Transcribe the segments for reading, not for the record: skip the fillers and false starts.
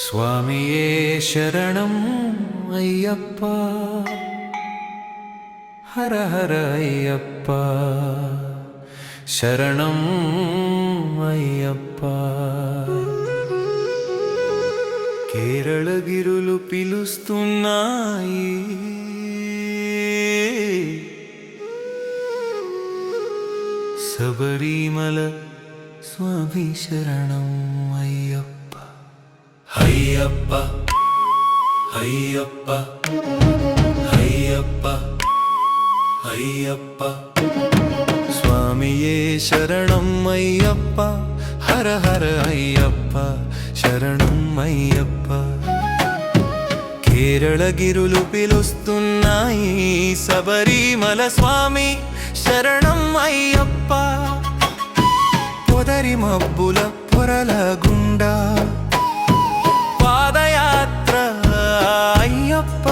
స్వామియే శరణం అయ్యప్ప, హర హర అయ్యప్ప, శరణం అయ్యప్ప. కేరళ గిరులు పిలుస్తున్నాయి, శబరిమల స్వామి శరణం అయ్యప్ప. అయ్యప్ప అయ్యప్ప అయ్యప్ప అయ్యప్ప, స్వామియే శరణం అయ్యప్ప, హర హర అయ్యప్ప, శరణం అయ్యప్ప. కేరళ గిరులు పిలుస్తున్నాయి, శబరిమల స్వామి శరణం అయ్యప్ప. పొదరి మబ్బుల పొరల గుండా పాదయాత్ర అయ్యప్ప,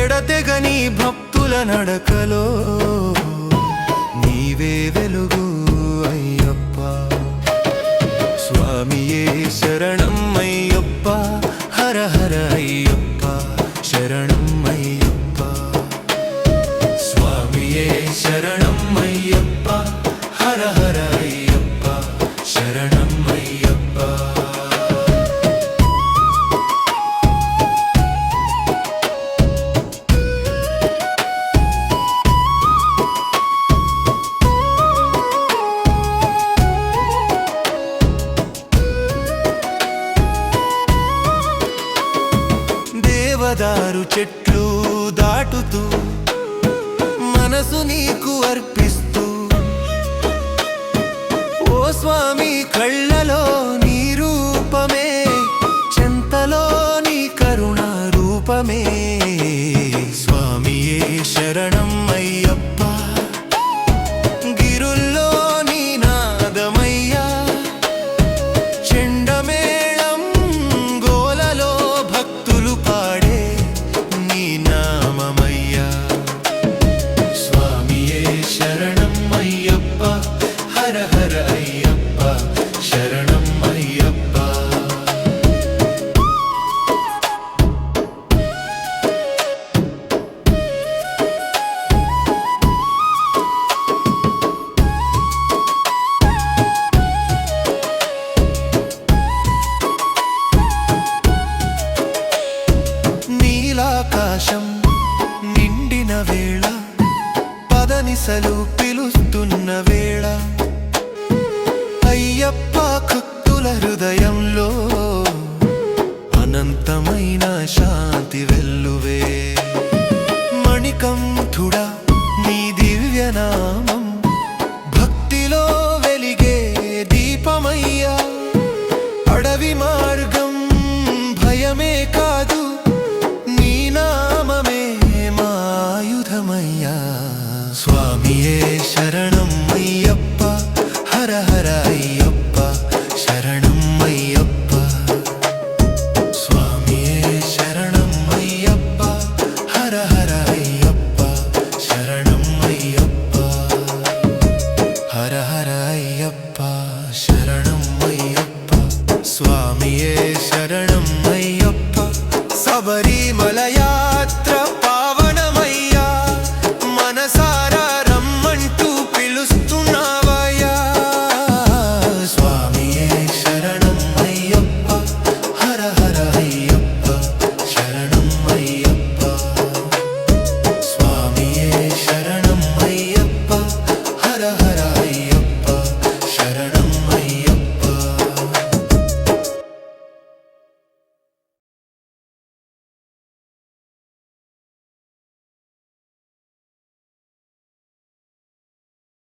ఎడతెగని భక్తుల నడకలో నీవే వెలుగు అయ్యప్ప. స్వామియే శరణం అయ్యప్ప, హర హర అయ్యప్ప, శరణం అయ్యప్ప. స్వామియే శరణం అయ్యప్ప, హర హర అయ్యప్ప, శరణం అయ్యప్ప. దేవదారు చెట్లు దాటుతూ మనసు నీకు అర్పిస్తూ, ఓ స్వామి కళ్ళలో నీ రూపమే, చెంతలో నీ కరుణ రూపమే. స్వామియే శరణం అయ్యప్ప, గిరుల్లో నీ నాదమయ్యా, చెండమేళం గోలలో భక్తులు పాడే నీ నామమయ్యా. స్వామియే శరణం అయ్యప్ప, హర హర అయ్యప్ప, శరణం అయ్యప్ప. నీలాకాశం నిండిన వేళ, పదనిసలు పిలుస్తున్న వేళ, అయ్యప్ప భక్తుల హృదయంలో అనంతమైన శాంతి వెల్లువే. మణికంఠుడా నీ దివ్యనామం, భక్తిలో వెలిగే దీపమయ్యా. అడవి మార్గం భయమే కాదు, నీ నామమే మాయుధమయ్యా. స్వామియే శరణం అయ్యప్ప, హర హర అయ్యప్ప, శరణం అయ్యప్ప. స్వామియే శరణం అయ్యప్ప, హర హర అయ్యప్ప, శరణం అయ్యప్ప. హర హర అయ్యప్ప, శరణం అయ్యప్ప. స్వామియే శరణం అయ్యప్ప, శబరిమల